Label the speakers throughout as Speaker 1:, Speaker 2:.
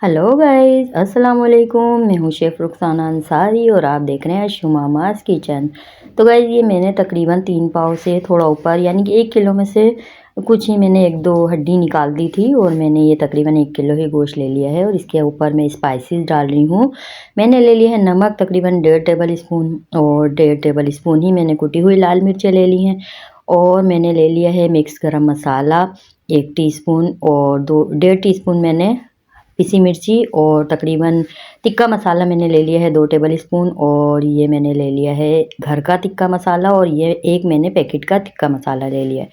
Speaker 1: Hello guys, अस्सलाम वालेकुम। मैं हूँ शेफ़ रुखसाना अंसारी और आप देख रहे हैं शुमामा's किचन। तो गाइस ये मैंने तकरीबन 3 पाव से थोड़ा ऊपर यानी कि 1 किलो में से कुछ ही मैंने 1-2 हड्डी निकाल दी थी और मैंने ये तकरीबन 1 किलो ही गोश्त ले लिया है और इसके ऊपर मैं स्पाइसेस डाल रही हूँ। मैंने ले लिया है नमक तकरीबन 1.5 टेबल स्पून और 1.5 टेबल स्पून ही मैंने कुटी हुई लाल मिर्चें ले ली हैं और मैंने ले लिया है मिक्स गरम मसाला 1 टीस्पून और 2 1.5 टीस्पून मैंने पिसी मिर्ची और तकरीबन तिक्का मसाला मैंने ले लिया है 2 टेबल स्पून और ये मैंने ले लिया है घर का तिक्का मसाला और ये एक मैंने पैकेट का तिक्का मसाला ले लिया है।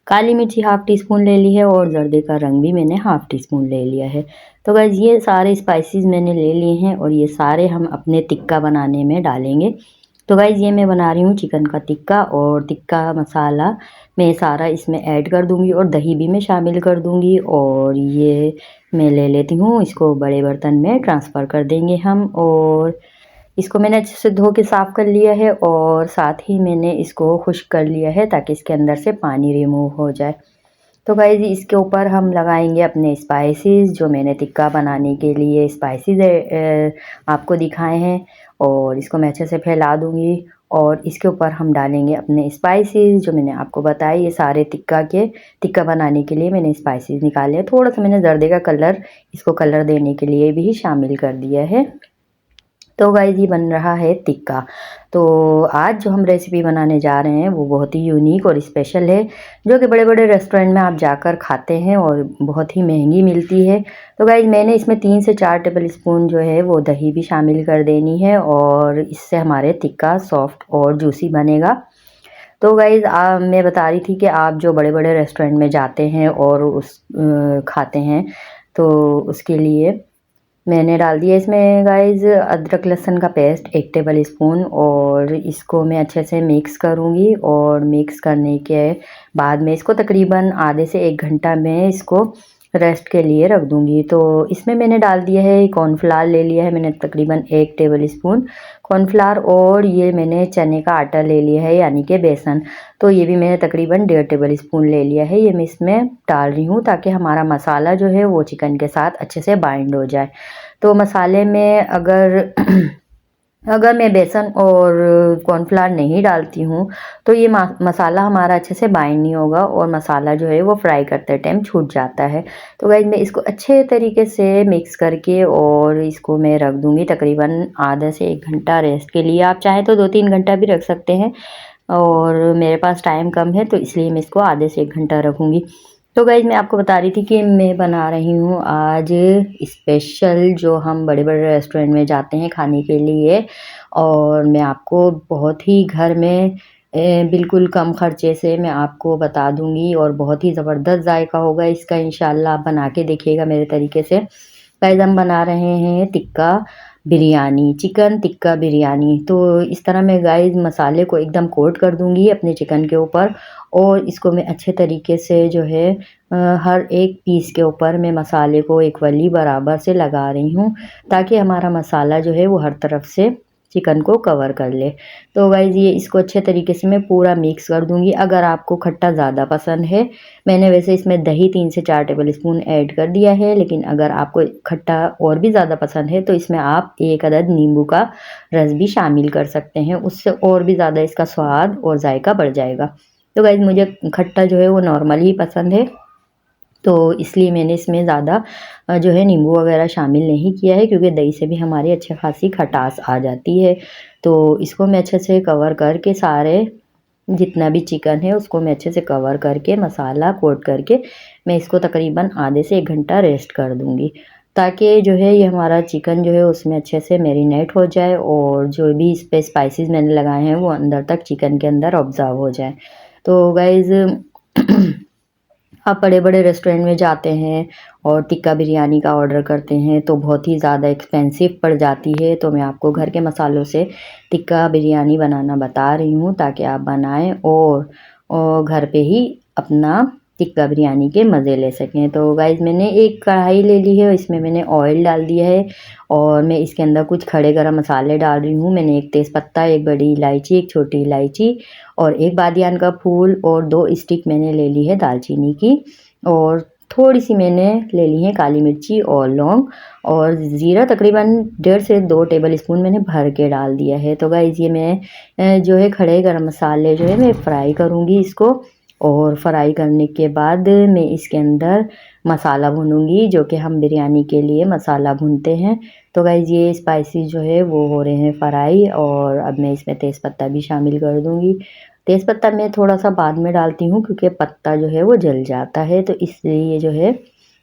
Speaker 1: काली मिर्ची हाफ़ टी स्पून ले ली है और ज़र्दे का रंग भी मैंने हाफ़ टी स्पून ले लिया है। तो गाइस ये सारे स्पाइसेस मैंने ले लिए हैं और ये सारे हम अपने टिक्का बनाने में डालेंगे। तो गाइस ये मैं बना रही हूँ चिकन का टिक्का और टिक्का मसाला मैं सारा इसमें ऐड कर दूँगी और दही भी मैं शामिल कर दूँगी और ये मैं ले लेती हूँ, इसको बड़े बर्तन में ट्रांसफ़र कर देंगे हम और इसको मैंने अच्छे से धो के साफ़ कर लिया है और साथ ही मैंने इसको खुश्क कर लिया है ताकि इसके अंदर से पानी रिमूव हो जाए। तो गाइस इसके ऊपर हम लगाएंगे अपने स्पाइसेस जो मैंने टिक्का बनाने के लिए स्पाइसेस आपको दिखाए हैं और इसको मैं अच्छे से फैला दूँगी और इसके ऊपर हम डालेंगे अपने स्पाइसेस जो मैंने आपको बताया। ये सारे टिक्का बनाने के लिए मैंने स्पाइसेस निकाले हैं। थोड़ा-सा मैंने ज़र्दे का कलर इसको कलर देने के लिए भी शामिल कर दिया है। तो गाइस ये बन रहा है टिक्का। तो आज जो हम रेसिपी बनाने जा रहे हैं वो बहुत ही यूनिक और स्पेशल है जो कि बड़े-बड़े रेस्टोरेंट में आप जाकर खाते हैं और बहुत ही महंगी मिलती है। तो गाइस मैंने इसमें 3 से 4 टेबल स्पून जो है वो दही भी शामिल कर देनी है और इससे हमारे टिक्का सॉफ्ट और जूसी बनेगा। तो गाइस मैं बता रही थी कि आप जो बड़े-बड़े रेस्टोरेंट में जाते हैं और खाते हैं तो उसके लिए मैंने डाल दिया इसमें गाइस अदरक लहसुन का पेस्ट 1 टेबल स्पून और इसको मैं अच्छे से मिक्स करूँगी और मिक्स करने के बाद में इसको तकरीबन आधे से 1 घंटा मैं इसको रेस्ट के लिए रख दूँगी। तो इसमें मैंने डाल दिया है कॉर्नफ्लावर ले लिया है मैंने तकरीबन 1 टेबल स्पून कॉर्नफ्लावर और ये मैंने चने का आटा ले लिया है यानी कि बेसन। तो ये भी मैंने तकरीबन 1.5 टेबल स्पून ले लिया है। ये मैं इसमें डाल रही हूँ ताकि हमारा मसाला जो है वो चिकन के साथ अच्छे से बाइंड हो जाए। तो मसाले में अगर मैं बेसन और कॉर्नफ्लावर नहीं डालती हूँ तो ये मसाला हमारा अच्छे से बाइंड नहीं होगा और मसाला जो है वो फ्राई करते टाइम छूट जाता है। तो गाइस मैं इसको अच्छे तरीके से मिक्स करके और इसको मैं रख दूँगी तकरीबन आधा से 1 घंटा रेस्ट के लिए। आप चाहें तो 2-3 घंटा भी रख सकते हैं और मेरे पास टाइम कम है तो इसलिए मैं इसको आधे से 1 घंटा रखूँगी। तो गाइस मैं आपको बता रही थी कि मैं बना रही हूँ आज स्पेशल जो हम बड़े-बड़े रेस्टोरेंट में जाते हैं खाने के लिए और मैं आपको बहुत ही घर में बिल्कुल कम खर्चे से मैं आपको बता दूँगी और बहुत ही ज़बरदस्त जायका होगा इसका इंशाल्लाह आप बना के देखिएगा मेरे तरीके से। गाइस हम बना रहे हैं टिक्का बिरयानी, चिकन टिक्का बिरयानी। तो इस तरह मैं गाइस मसाले को एकदम कोट कर दूँगी अपने चिकन के ऊपर और इसको मैं अच्छे तरीके से जो है हर एक पीस के ऊपर मैं मसाले को इक्वली बराबर से लगा रही हूँ ताकि हमारा मसाला जो है वो हर तरफ से चिकन को कवर कर ले। तो गाइस ये इसको अच्छे तरीके से मैं पूरा मिक्स कर दूँगी। अगर आपको खट्टा ज़्यादा पसंद है मैंने वैसे इसमें दही 3 से 4 टेबल स्पून ऐड कर दिया है लेकिन अगर आपको खट्टा और भी ज़्यादा पसंद है तो इसमें आप 1 अदद नींबू का रस भी शामिल कर सकते हैं। उससे और भी ज़्यादा इसका स्वाद और जायका बढ़ जाएगा। तो गाइस मुझे खट्टा जो है वो नॉर्मल ही पसंद है तो इसलिए मैंने इसमें ज़्यादा जो है नींबू वगैरह शामिल नहीं किया है क्योंकि दही से भी हमारी अच्छी खासी खटास आ जाती है। तो इसको मैं अच्छे से कवर करके सारे जितना भी चिकन है उसको मैं अच्छे से कवर करके मसाला कोट करके मैं इसको तकरीबन आधे से 1 घंटा रेस्ट कर दूँगी ताकि जो है ये हमारा चिकन जो है उसमें अच्छे से मैरिनेट हो जाए और जो भी इस पे स्पाइसेस मैंने लगाए हैं वो अंदर तक चिकन के अंदर ऑब्ज़र्व हो जाए। तो गाइस आप बड़े-बड़े रेस्टोरेंट में जाते हैं और टिक्का बिरयानी का ऑर्डर करते हैं तो बहुत ही ज़्यादा एक्सपेंसिव पड़ जाती है। तो मैं आपको घर के मसालों से टिक्का बिरयानी बनाना बता रही हूँ ताकि आप बनाएँ और घर पे ही अपना टिक्का बिरयानी के मज़े ले सकें। तो गाइस मैंने एक कढ़ाई ले ली है इसमें मैंने ऑयल डाल दिया है और मैं इसके अंदर कुछ खड़े गरम मसाले डाल रही हूँ। मैंने 1 तेज़पत्ता, 1 बड़ी इलायची, 1 छोटी इलायची और 1 बादियान का फूल और 2 स्टिक मैंने ले ली है दालचीनी की और थोड़ी सी मैंने ले ली है काली मिर्ची और लौंग और ज़ीरा तकरीबन 1.5 से 2 टेबल स्पून मैंने भर के डाल दिया है। तो गाइज़ ये मैं जो है खड़े गरम मसाले जो है मैं फ्राई करूँगी इसको, और फ्राई करने के बाद मैं इसके अंदर मसाला भूनूँगी, जो कि हम बिरयानी के लिए मसाला भूनते हैं। तो गाइज़ ये स्पाइसी जो है वो हो रहे हैं फ्राई, और अब मैं इसमें तेज़पत्ता भी शामिल कर दूँगी। तेज़पत्ता मैं थोड़ा-सा बाद में डालती हूँ क्योंकि पत्ता जो है वो जल जाता है, तो इसलिए जो है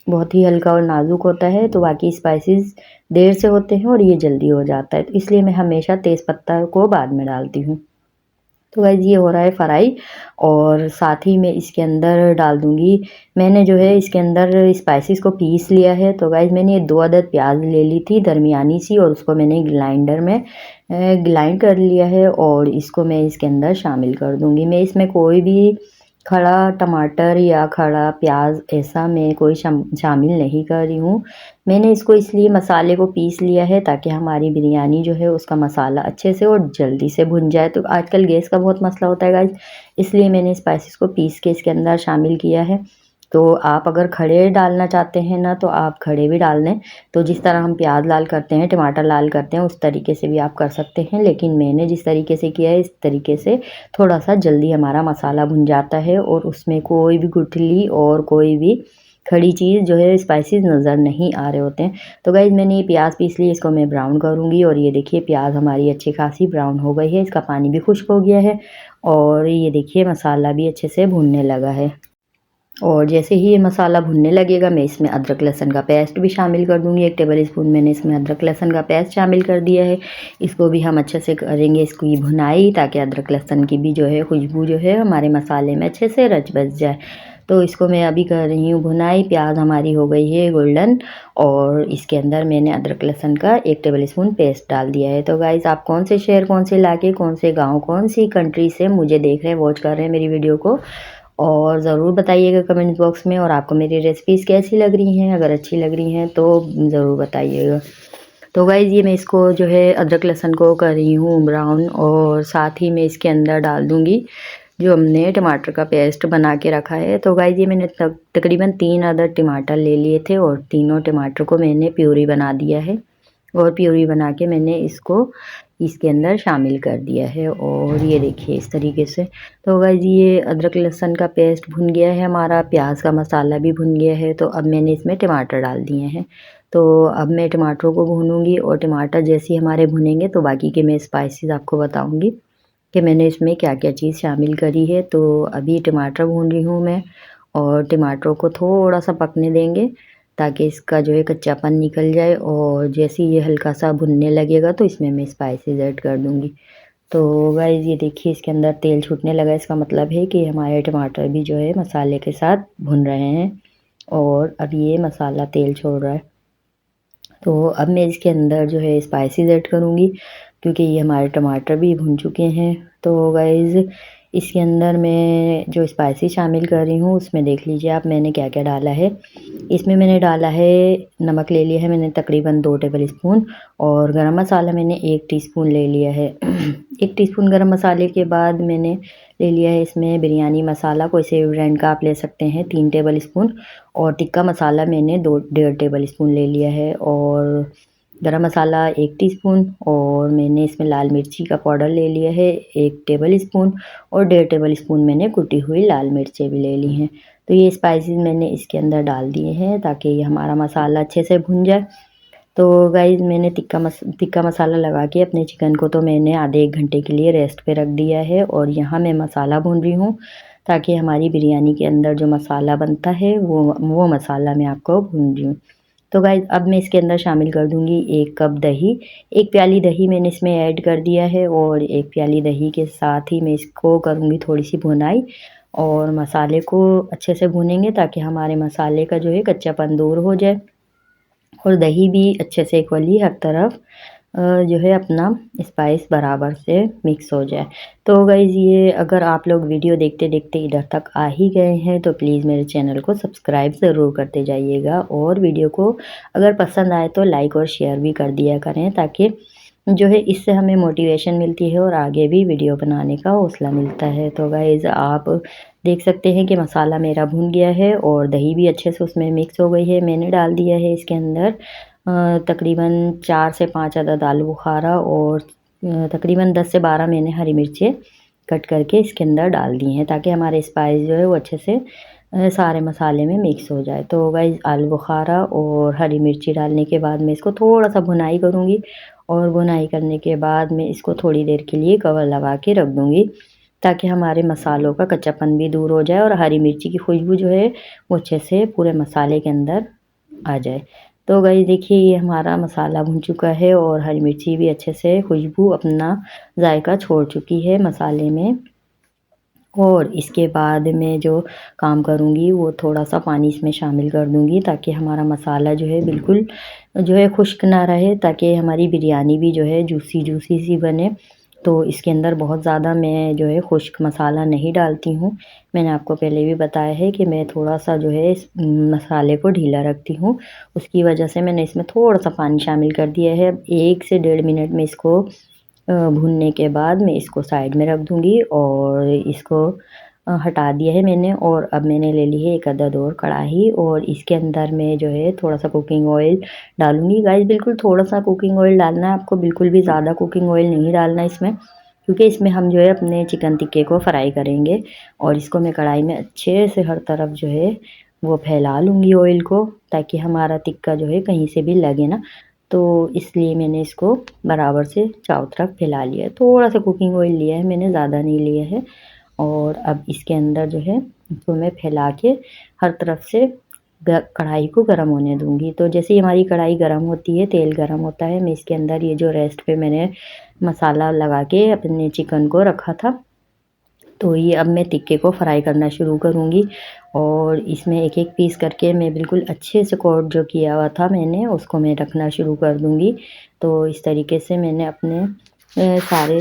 Speaker 1: बहुत ही हल्का और नाज़ुक होता है, तो बाकी स्पाइसेस देर से होते हैं और ये जल्दी हो जाता है, तो इसलिए मैं हमेशा तेज़पत्ता को बाद में डालती हूँ। तो गाइज़ ये हो रहा है फ्राई, और साथ ही मैं इसके अंदर डाल दूँगी, मैंने जो है इसके अंदर स्पाइसेस को पीस लिया है। तो गाइज़ मैंने ये 2 अदद प्याज़ ले ली थी दरमियानी सी, और उसको मैंने ग्राइंडर में ग्राइंड कर लिया है, और इसको मैं इसके अंदर शामिल कर दूँगी। मैं इसमें कोई भी खड़ा टमाटर या खड़ा प्याज़ ऐसा मैं कोई शामिल नहीं कर रही हूँ। मैंने इसको इसलिए मसाले को पीस लिया है ताकि हमारी बिरयानी जो है उसका मसाला अच्छे से और जल्दी से भुन जाए। तो आजकल गैस का बहुत मसला होता है गाइज़, इसलिए मैंने स्पाइसेस को पीस के इसके अंदर शामिल किया है। तो आप अगर खड़े डालना चाहते हैं ना, तो आप खड़े भी डाल दें। तो जिस तरह हम प्याज लाल करते हैं, टमाटर लाल करते हैं, उस तरीके से भी आप कर सकते हैं, लेकिन मैंने जिस तरीके से किया है इस तरीके से थोड़ा-सा जल्दी हमारा मसाला भुन जाता है, और उसमें कोई भी गुठली और कोई भी खड़ी चीज़ जो है स्पाइसेस नज़र नहीं आ रहे होते हैं। तो गाइज़ मैंने ये प्याज़ पीस ली, इसको मैं ब्राउन करूँगी, और ये देखिए प्याज़ हमारी अच्छी खासी ब्राउन हो गई है, इसका पानी भी खुश्क हो गया है, और ये देखिए मसाला भी अच्छे से भुनने लगा है। और जैसे ही ये मसाला भुनने लगेगा, मैं इसमें अदरक लहसुन का पेस्ट भी शामिल कर दूँगी। 1 टेबल स्पून मैंने इसमें अदरक लहसुन का पेस्ट शामिल कर दिया है। इसको भी हम अच्छे से करेंगे इसकी भुनाई, ताकि अदरक लहसुन की भी जो है खुशबू जो है हमारे मसाले में अच्छे से रच बस जाए। तो इसको मैं अभी कर रही हूँ भुनाई। प्याज हमारी हो गई है गोल्डन, और इसके अंदर मैंने अदरक लहसुन का 1 टेबल स्पून पेस्ट डाल दिया है। तो गाइज़ आप कौन से शहर, कौन से इलाके, कौन से गाँव, कौन सी कंट्री से मुझे देख रहे हैं, वॉच कर रहे हैं मेरी वीडियो को, और ज़रूर बताइएगा कमेंट बॉक्स में। और आपको मेरी रेसिपीज़ कैसी लग रही हैं, अगर अच्छी लग रही हैं तो ज़रूर बताइएगा। तो गाइज़ ये मैं इसको जो है अदरक लहसुन को कर रही हूँ ब्राउन, और साथ ही मैं इसके अंदर डाल दूँगी जो हमने टमाटर का पेस्ट बना के रखा है। तो गाइज़ ये मैंने तकरीबन 3 अदद टमाटर ले लिए थे, और तीनों टमाटर को मैंने प्यूरी बना दिया है, और प्यूरी बना के मैंने इसको इसके अंदर शामिल कर दिया है, और ये देखिए इस तरीके से। तो गाइज़ ये अदरक लहसुन का पेस्ट भुन गया है हमारा, प्याज का मसाला भी भुन गया है। तो अब मैंने इसमें टमाटर डाल दिए हैं। तो अब मैं टमाटरों को भूनूँगी, और टमाटर जैसे ही हमारे भुनेंगे तो बाकी के मैं स्पाइसेस आपको बताऊँगी कि मैंने इसमें क्या-क्या चीज़ शामिल करी है। तो अभी टमाटर भून रही हूँ मैं, और टमाटरों को थोड़ा-सा पकने देंगे ताकि इसका जो है कच्चापन निकल जाए, और जैसे ही ये हल्का-सा भुनने लगेगा तो इसमें मैं स्पाइसेस ऐड कर दूँगी। तो गाइज़ ये देखिए इसके अंदर तेल छूटने लगा, इसका मतलब है कि हमारे टमाटर भी जो है मसाले के साथ भुन रहे हैं, और अब ये मसाला तेल छोड़ रहा है। तो अब मैं इसके अंदर जो है स्पाइसेस ऐड करूँगी, क्योंकि ये हमारे टमाटर भी भुन चुके हैं। तो गाइज़ इसके अंदर मैं जो स्पाइसेस शामिल कर रही हूँ उसमें देख लीजिए आप मैंने क्या-क्या डाला है। इसमें मैंने डाला है, नमक ले लिया है मैंने तकरीबन 2 टेबल स्पून, और गरम मसाला मैंने 1 टीस्पून ले लिया है। 1 टीस्पून गरम मसाले के बाद मैंने ले लिया है इसमें बिरयानी मसाला, कोई से भी ब्रांड का आप ले सकते हैं, 3 टेबल स्पून, और टिक्का मसाला मैंने 2 डेढ़ टेबल स्पून ले लिया है, और गरम मसाला 1 टीस्पून, और मैंने इसमें लाल मिर्ची का पाउडर ले लिया है 1 टेबल स्पून, और डेढ़ टेबल स्पून मैंने कुटी हुई लाल मिर्चें भी ले ली हैं। तो ये स्पाइसेस मैंने इसके अंदर डाल दिए हैं ताकि ये हमारा मसाला अच्छे से भुन जाए। तो गाइज़ मैंने टिक्का मसाला लगा के अपने चिकन को तो मैंने आधे 1 घंटे के लिए रेस्ट पे रख दिया है, और यहाँ मैं मसाला भून रही हूँ ताकि हमारी बिरयानी के अंदर जो मसाला बनता है वो मसाला मैं आपको भून रही हूँ। तो गाइज़ अब मैं इसके अंदर शामिल कर दूँगी 1 कप दही, 1 प्याली दही मैंने इसमें ऐड कर दिया है, और 1 प्याली दही के साथ ही मैं इसको करूँगी थोड़ी-सी भुनाई, और मसाले को अच्छे से भूनेंगे ताकि हमारे मसाले का जो है कच्चापन दूर हो जाए, और दही भी अच्छे से इक्वली हर तरफ जो है अपना स्पाइस बराबर से मिक्स हो जाए। तो गाइज़ ये अगर आप लोग वीडियो देखते-देखते इधर तक आ ही गए हैं तो प्लीज़ मेरे चैनल को सब्सक्राइब ज़रूर करते जाइएगा, और वीडियो को अगर पसंद आए तो लाइक और शेयर भी कर दिया करें, ताकि जो है इससे हमें मोटिवेशन मिलती है और आगे भी वीडियो बनाने का हौसला मिलता है। तो गाइज़ आप देख सकते हैं कि मसाला मेरा भुन गया है, और दही भी अच्छे से उसमें मिक्स हो गई है। मैंने डाल दिया है इसके अंदर तकरीबन 4 से 5 अदद आलू बुखारा और तकरीबन 10 से 12 मैंने हरी मिर्चें कट करके इसके अंदर डाल दी हैं, ताकि हमारे स्पाइस जो है वो अच्छे से सारे मसाले में मिक्स हो जाए। तो गाइस आलू बुखारा और हरी मिर्ची डालने के बाद मैं इसको थोड़ा-सा भुनाई करूँगी और भुनाई करने के बाद मैं इसको थोड़ी देर के लिए कवर लगा के रख दूँगी, ताकि हमारे मसालों का कच्चापन भी दूर हो जाए और हरी मिर्ची की खुशबू जो है वो अच्छे से पूरे मसाले के अंदर आ जाए। तो गाइस देखिए ये हमारा मसाला भुन चुका है और हरी मिर्ची भी अच्छे से खुशबू अपना जायका छोड़ चुकी है मसाले में। और इसके बाद मैं जो काम करूँगी वो थोड़ा-सा पानी इसमें शामिल कर दूँगी, ताकि हमारा मसाला जो है बिल्कुल जो है खुश्क ना रहे, ताकि हमारी बिरयानी भी जो है जूसी-जूसी सी बने। तो इसके अंदर बहुत ज़्यादा मैं जो है खुश्क मसाला नहीं डालती हूँ। मैंने आपको पहले भी बताया है कि मैं थोड़ा-सा जो है इस मसाले को ढीला रखती हूँ। उसकी वजह से मैंने इसमें थोड़ा-सा पानी शामिल कर दिया है। 1 से डेढ़ मिनट में इसको भूनने के बाद मैं इसको साइड में रख दूँगी और इसको हटा दिया है मैंने। और अब मैंने ले ली है एक अदद और कढ़ाई और इसके अंदर मैं जो है थोड़ा-सा कुकिंग ऑयल डालूँगी। गाइस बिल्कुल थोड़ा-सा कुकिंग ऑयल डालना है आपको, बिल्कुल भी ज़्यादा कुकिंग ऑयल नहीं डालना है इसमें, क्योंकि इसमें हम जो है अपने चिकन टिक्के को फ्राई करेंगे। और इसको मैं कढ़ाई में अच्छे से हर तरफ जो है वो फैला लूँगी ऑयल को, ताकि हमारा टिक्का जो है कहीं से भी लगे ना। तो इसलिए मैंने इसको बराबर से चारों तरफ फैला लिया है। थोड़ा-सा कुकिंग ऑयल लिया है मैंने, ज़्यादा नहीं लिया है। और अब इसके अंदर जो है इसको मैं फैला के हर तरफ से कढ़ाई को गर्म होने दूँगी। तो जैसे ही हमारी कढ़ाई गर्म होती है, तेल गर्म होता है, मैं इसके अंदर ये जो रेस्ट पे मैंने मसाला लगा के अपने चिकन को रखा था, तो ये अब मैं टिक्के को फ्राई करना शुरू करूँगी। और इसमें एक-एक पीस करके मैं बिल्कुल अच्छे से कोट जो किया हुआ था मैंने, उसको मैं रखना शुरू कर दूँगी। तो इस तरीके से मैंने अपने सारे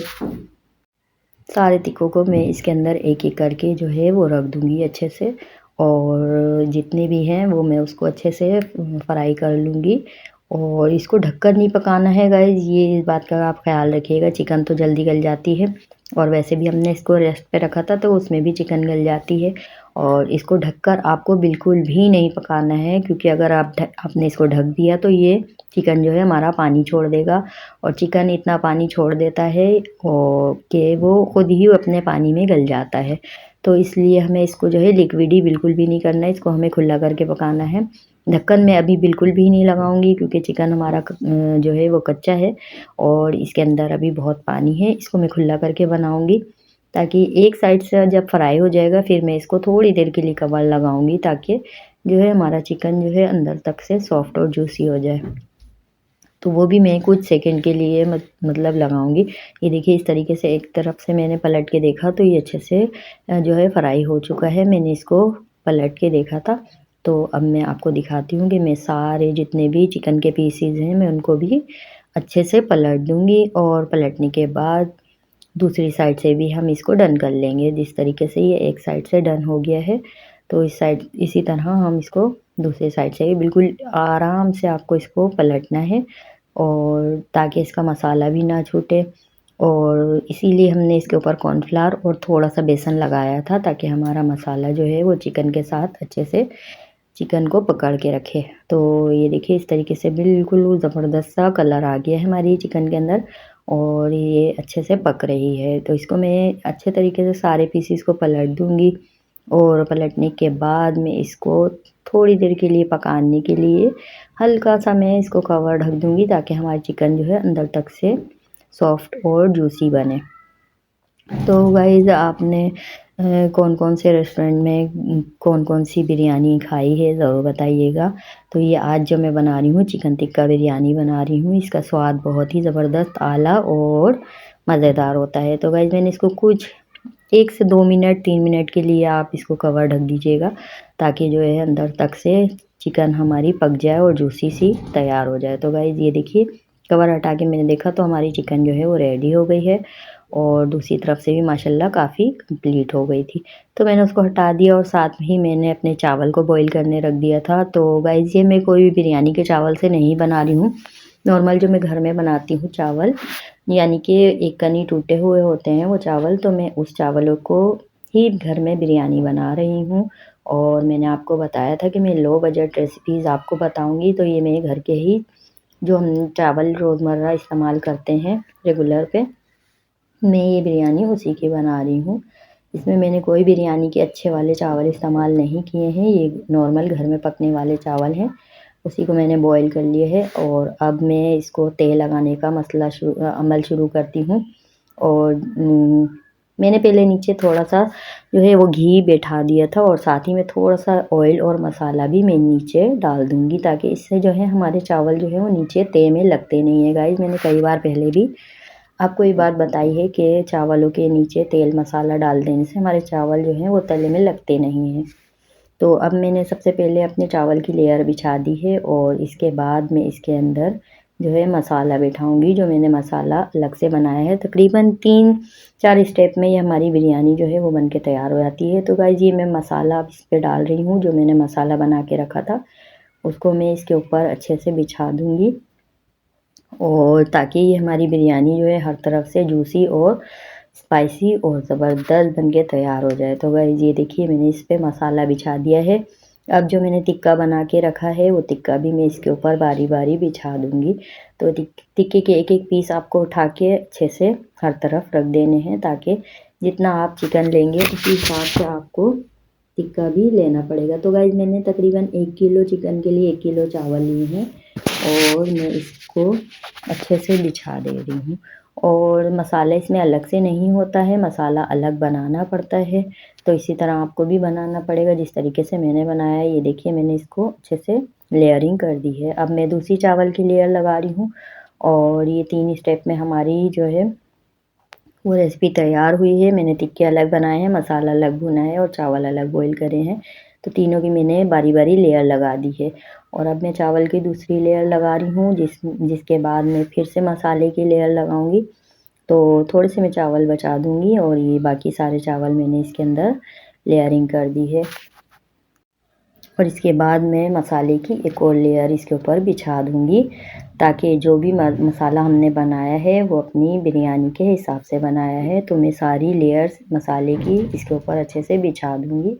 Speaker 1: सारे टिक्कों को मैं इसके अंदर एक-एक करके जो है वो रख दूँगी अच्छे से। और जितने भी हैं वो मैं उसको अच्छे से फ्राई कर लूँगी। और इसको ढककर नहीं पकाना है गाइस, ये इस बात का आप ख़्याल रखिएगा। चिकन तो जल्दी गल जाती है और वैसे भी हमने इसको रेस्ट पे रखा था तो उसमें भी चिकन गल जाती है। और इसको ढककर आपको बिल्कुल भी नहीं पकाना है, क्योंकि अगर आपने इसको ढक दिया तो ये चिकन जो है हमारा पानी छोड़ देगा। और चिकन इतना पानी छोड़ देता है कि वो खुद ही अपने पानी में गल जाता है। तो इसलिए हमें इसको जो है लिक्विडी बिल्कुल भी नहीं करना है, इसको हमें खुला करके पकाना है। ढक्कन मैं अभी बिल्कुल भी नहीं लगाऊँगी, क्योंकि चिकन हमारा जो है वो कच्चा है और इसके अंदर अभी बहुत पानी है। इसको मैं खुला करके बनाऊँगी, ताकि एक साइड से जब फ्राई हो जाएगा फिर मैं इसको थोड़ी देर के लिए कवर लगाऊँगी, ताकि जो है हमारा चिकन जो है अंदर तक से सॉफ्ट और जूसी हो जाए। तो वो भी मैं कुछ सेकंड के लिए मतलब लगाऊँगी। ये देखिए इस तरीके से एक तरफ से मैंने पलट के देखा तो ये अच्छे से जो है फ्राई हो चुका है। मैंने इसको पलट के देखा था। तो अब मैं आपको दिखाती हूँ कि मैं सारे जितने भी चिकन के पीसेज़ हैं मैं उनको भी अच्छे से पलट दूँगी। और पलटने के बाद दूसरी साइड से भी हम इसको डन कर लेंगे। जिस तरीके से ये एक साइड से डन हो गया है, तो इस साइड इसी तरह हम इसको दूसरी साइड से भी बिल्कुल आराम से आपको इसको पलटना है, और ताकि इसका मसाला भी ना छूटे। और इसीलिए हमने इसके ऊपर कॉर्नफ्लावर और थोड़ा-सा बेसन लगाया था, ताकि हमारा मसाला जो है वो चिकन के साथ अच्छे से चिकन को पकड़ के रखे। तो ये देखिए इस तरीके से बिल्कुल ज़बरदस्त सा कलर आ गया है हमारी चिकन के अंदर और ये अच्छे से पक रही है। तो इसको मैं अच्छे तरीके से सारे पीसेस को पलट दूँगी और पलटने के बाद मैं इसको थोड़ी देर के लिए पकाने के लिए हल्का-सा मैं इसको कवर ढक दूँगी, ताकि हमारी चिकन जो है अंदर तक से सॉफ्ट और जूसी बने। तो गाइज़ आपने कौन-कौन से रेस्टोरेंट में कौन-कौन सी बिरयानी खाई है ज़रूर बताइएगा। तो ये आज जो मैं बना रही हूँ चिकन टिक्का बिरयानी बना रही हूँ, इसका स्वाद बहुत ही ज़बरदस्त आला और मज़ेदार होता है। तो गाइज़ मैंने इसको कुछ 1 से 2 मिनट 3 मिनट के लिए आप इसको कवर ढक दीजिएगा, ताकि जो है अंदर तक से चिकन हमारी पक जाए और जूसी सी तैयार हो जाए। तो गाइज़ ये देखिए कवर हटा के मैंने देखा तो हमारी चिकन जो है वो रेडी हो गई है और दूसरी तरफ से भी माशाल्लाह काफ़ी कंप्लीट हो गई थी। तो मैंने उसको हटा दिया और साथ में ही मैंने अपने चावल को बॉईल करने रख दिया था। तो गाइज़ ये मैं कोई भी बिरयानी के चावल से नहीं बना रही हूँ। नॉर्मल जो मैं घर में बनाती हूँ चावल, यानी कि एक कनी टूटे हुए होते हैं वो चावल, तो मैं उस चावलों को ही घर में बिरयानी बना रही हूँ। और मैंने आपको बताया था कि मैं लो बजट रेसिपीज़ आपको बताऊँगी, तो ये मैं घर के ही जो हम चावल रोज़मर्रा इस्तेमाल करते हैं रेगुलर पे, मैं ये बिरयानी उसी की बना रही हूँ। इसमें मैंने कोई बिरयानी के अच्छे वाले चावल इस्तेमाल नहीं किए हैं, ये नॉर्मल घर में पकने वाले चावल हैं। उसी को मैंने बॉयल कर लिया है और अब मैं इसको तेल लगाने का अमल शुरू करती हूँ। और मैंने पहले नीचे थोड़ा-सा जो है वो घी बैठा दिया था और साथ ही में थोड़ा-सा ऑयल और मसाला भी मैं नीचे डाल दूँगी, ताकि इससे जो है हमारे चावल जो है वो नीचे तय में लगते नहीं है। गाइस, मैंने कई बार पहले भी आपको ये बात बताई है कि चावलों के नीचे तेल मसाला डाल देने से हमारे चावल जो हैं वो तले में लगते नहीं हैं। तो अब मैंने सबसे पहले अपने चावल की लेयर बिछा दी है और इसके बाद मैं इसके अंदर जो है मसाला बिठाऊँगी, जो मैंने मसाला अलग से बनाया है। तकरीबन 3-4 स्टेप में ये हमारी बिरयानी जो है वो बन के तैयार हो जाती है। तो गाइस, ये मैं मसाला अब इस पे डाल रही हूँ, जो मैंने मसाला बना के रखा था, उसको मैं इसके ऊपर अच्छे से बिछा दूँगी, और ताकि ये हमारी बिरयानी जो है हर तरफ से जूसी और स्पाइसी और ज़बरदस्त बन के तैयार हो जाए। तो गाइस, ये देखिए मैंने इस पे मसाला बिछा दिया है। अब जो मैंने टिक्का बना के रखा है वो टिक्का भी मैं इसके ऊपर बारी-बारी बिछा दूँगी। तो टिक्के के एक-एक पीस आपको उठा के अच्छे से हर तरफ रख देने हैं, ताकि जितना आप चिकन लेंगे उसी हिसाब से आपको टिक्का भी लेना पड़ेगा। तो गाइस, मैंने तकरीबन 1 किलो चिकन के लिए 1 किलो चावल लिए हैं और मैं इसको अच्छे से बिछा दे रही हूँ। और मसाला इसमें अलग से नहीं होता है, मसाला अलग बनाना पड़ता है। तो इसी तरह आपको भी बनाना पड़ेगा जिस तरीके से मैंने बनाया है। ये देखिए मैंने इसको अच्छे से लेयरिंग कर दी है। अब मैं दूसरी चावल की लेयर लगा रही हूँ और ये 3 स्टेप में हमारी जो है वो रेसिपी तैयार हुई है। मैंने टिक्के अलग बनाए हैं, मसाला अलग भुना है और चावल अलग बॉईल करे हैं। तो तीनों की मैंने बारी-बारी लेयर लगा दी है और अब मैं चावल की दूसरी लेयर लगा रही हूँ, जिसके बाद मैं फिर से मसाले की लेयर लगाऊँगी। तो थोड़े से मैं चावल बचा दूँगी और ये बाकी सारे चावल मैंने इसके अंदर लेयरिंग कर दी है। और इसके बाद मैं मसाले की एक और लेयर इसके ऊपर बिछा दूँगी, ताकि जो भी मसाला हमने बनाया है वो अपनी बिरयानी के हिसाब से बनाया है। तो मैं सारी लेयर्स मसाले की इसके ऊपर अच्छे से बिछा दूँगी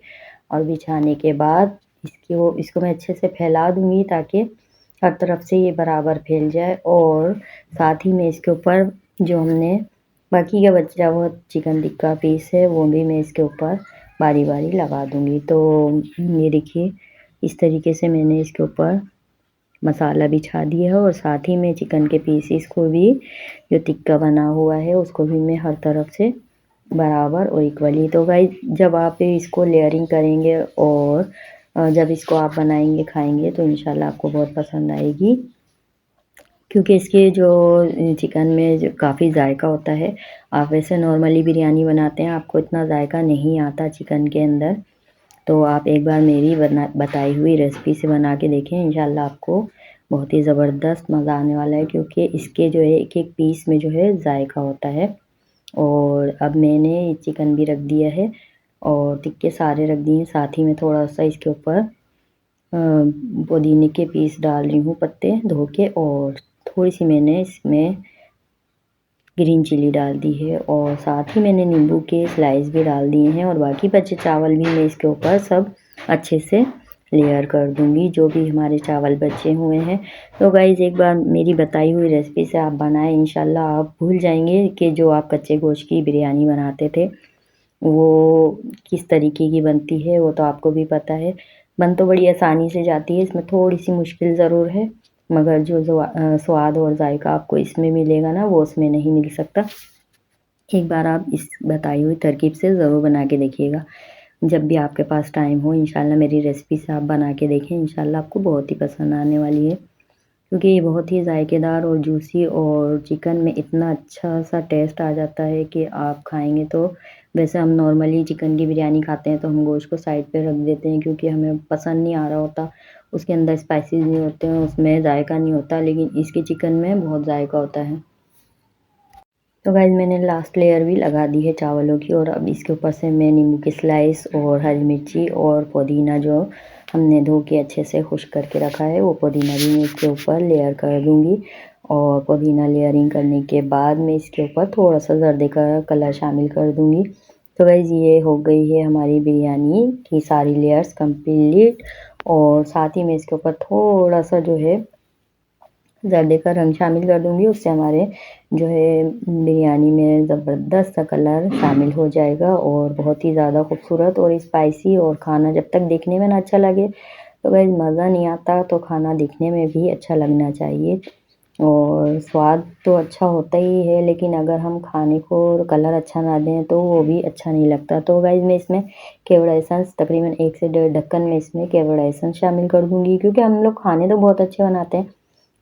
Speaker 1: और बिछाने के बाद इसको मैं अच्छे से फैला दूँगी, ताकि हर तरफ से ये बराबर फैल जाए। और साथ ही में इसके ऊपर जो हमने बाकी का बचा हुआ चिकन टिक्का पीस है वो भी मैं इसके ऊपर बारी-बारी लगा दूँगी। तो ये देखिए इस तरीके से मैंने इसके ऊपर मसाला बिछा दिया है और साथ ही में चिकन के पीसेस को भी, जो टिक्का बना हुआ है उसको भी मैं हर तरफ से बराबर और इक्वली। तो गाइस, जब आप इसको लेयरिंग करेंगे और जब इसको आप बनाएँगे खाएँगे तो इंशाल्लाह आपको बहुत पसंद आएगी, क्योंकि इसके जो चिकन में जो काफ़ी ज़ायका होता है। आप वैसे नॉर्मली बिरयानी बनाते हैं, आपको इतना ज़ायका नहीं आता चिकन के अंदर। तो आप एक बार मेरी बताई हुई रेसिपी से बना के देखें, इंशाल्लाह आपको बहुत ही ज़बरदस्त मज़ा आने वाला है, क्योंकि इसके जो है एक-एक पीस में जो है ज़ायका होता है। और अब मैंने चिकन भी रख दिया है और टिक्के सारे रख दिए हैं, साथ ही में थोड़ा-सा इसके ऊपर पुदीने के पीस डाल रही हूँ, पत्ते धो के, और थोड़ी-सी मैंने इसमें ग्रीन चिली डाल दी है और साथ ही मैंने नींबू के स्लाइस भी डाल दिए हैं और बाकी बचे चावल भी मैं इसके ऊपर सब अच्छे से लेयर कर दूँगी, जो भी हमारे चावल बचे हुए हैं। तो गाइज़, एक बार मेरी बताई हुई रेसिपी से आप बनाएँ, इंशाल्लाह आप भूल जाएँगे कि जो आप कच्चे गोश्त की बिरयानी बनाते थे वो किस तरीके की बनती है। वो तो आपको भी पता है, बन तो बड़ी आसानी से जाती है, इसमें थोड़ी-सी मुश्किल ज़रूर है, मगर जो स्वाद और ज़ायका आपको इसमें मिलेगा ना, वो उसमें नहीं मिल सकता। एक बार आप इस बताई हुई तरकीब से ज़रूर बना के देखिएगा। जब भी आपके पास टाइम हो, इंशाल्लाह मेरी रेसिपी से आप बना के देखें, इंशाल्लाह आपको बहुत ही पसंद आने वाली है। क्योंकि ये बहुत ही ज़ायकेदार और जूसी और चिकन में इतना अच्छा-सा टेस्ट आ जाता है कि आप खाएँगे तो, वैसे हम नॉर्मली चिकन की बिरयानी खाते हैं तो हम गोश्त को साइड पे रख देते हैं, क्योंकि हमें पसंद नहीं आ रहा होता, उसके अंदर स्पाइसेस नहीं होते हैं, उसमें ज़ायका नहीं होता, लेकिन इसके चिकन में बहुत ज़ायका होता है। तो गाइस, मैंने लास्ट लेयर भी लगा दी है चावलों की और अब इसके ऊपर से मैं नींबू की स्लाइस और हरी मिर्ची और पुदीना जो हमने धो के अच्छे से खुश्क करके रखा है, वो पुदीना भी मैं इसके ऊपर लेयर कर दूँगी। और पुदीना लेयरिंग करने के बाद मैं इसके ऊपर थोड़ा-सा जर्दे का कलर शामिल कर दूँगी। तो गाइस, ये हो गई है हमारी बिरयानी की सारी लेयर्स कंप्लीट और साथ ही में इसके ऊपर थोड़ा-सा जो है ज़र्दे का रंग शामिल कर दूँगी, उससे हमारे जो है बिरयानी में ज़बरदस्त सा कलर शामिल हो जाएगा और बहुत ही ज़्यादा खूबसूरत और स्पाइसी। और खाना जब तक देखने में ना अच्छा लगे तो गाइस मज़ा नहीं आता, तो खाना दिखने में भी अच्छा लगना चाहिए। और स्वाद तो अच्छा होता ही है, लेकिन अगर हम खाने को कलर अच्छा ना दें तो वो भी अच्छा नहीं लगता। तो गाइस मैं इसमें केवड़ा एसेंस तकरीबन 1 से डेढ़ ढक्कन में इसमें केवड़ा एसेंस शामिल कर दूँगी, क्योंकि हम लोग खाने तो बहुत अच्छे बनाते हैं,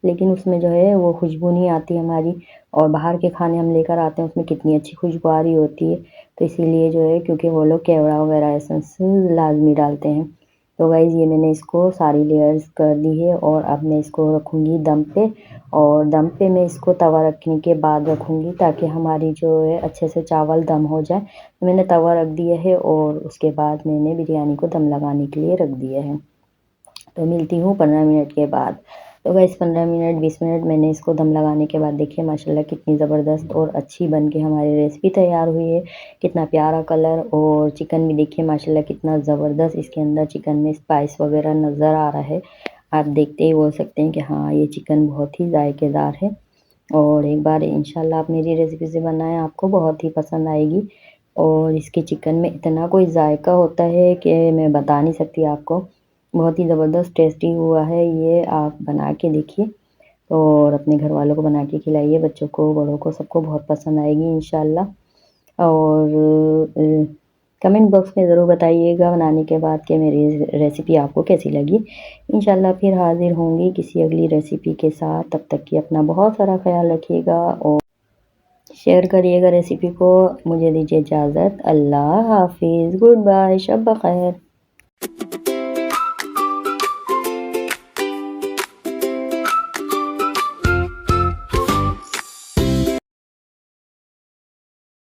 Speaker 1: लेकिन उसमें जो है वो खुशबू नहीं आती हमारी। और बाहर के खाने हम लेकर आते हैं उसमें कितनी अच्छी खुशबू आ रही होती है। तो इसीलिए जो है, क्योंकि वो लोग केवड़ा वगैरह एसेंस लाज़मी डालते हैं। तो गाइस ये मैंने इसको सारी लेयर्स कर दी है और अब मैं इसको रखूँगी दम पे। और दम पे मैं इसको तवा रखने के बाद रखूँगी, ताकि हमारी जो है अच्छे से चावल दम हो जाए। तो मैंने तवा रख दिया है और उसके बाद मैंने बिरयानी को दम लगाने के लिए रख दिया है। तो मिलती हूँ 15 मिनट के बाद। तो गाइस 15 मिनट 20 मिनट मैंने इसको दम लगाने के बाद देखिए माशाल्लाह कितनी ज़बरदस्त और अच्छी बन के हमारी रेसिपी तैयार हुई है। कितना प्यारा कलर, और चिकन भी देखिए माशाल्लाह कितना ज़बरदस्त इसके अंदर चिकन में स्पाइस वगैरह नज़र आ रहा है। आप देखते ही बोल सकते हैं कि हाँ, ये चिकन बहुत ही जायकेदार है। और एक बार इंशाल्लाह आप मेरी रेसिपी से बनाएँ, आपको बहुत ही पसंद आएगी। और इसके चिकन में इतना कोई जायका होता है कि मैं बता नहीं सकती आपको। बहुत ही ज़बरदस्त टेस्टी हुआ है ये, आप बना के देखिए और अपने घरवालों को बना के खिलाइए, बच्चों को, बड़ों को, सबको बहुत पसंद आएगी इंशाल्लाह। और कमेंट बॉक्स में ज़रूर बताइएगा बनाने के बाद कि मेरी रेसिपी आपको कैसी लगी। इंशाल्लाह फिर हाज़िर होंगी किसी अगली रेसिपी के साथ, तब तक कि अपना बहुत सारा ख़्याल रखिएगा और शेयर करिएगा रेसिपी को। मुझे दीजिए इजाज़त। अल्लाह हाफ़िज़, गुड बाय, शब ब ख़ैर।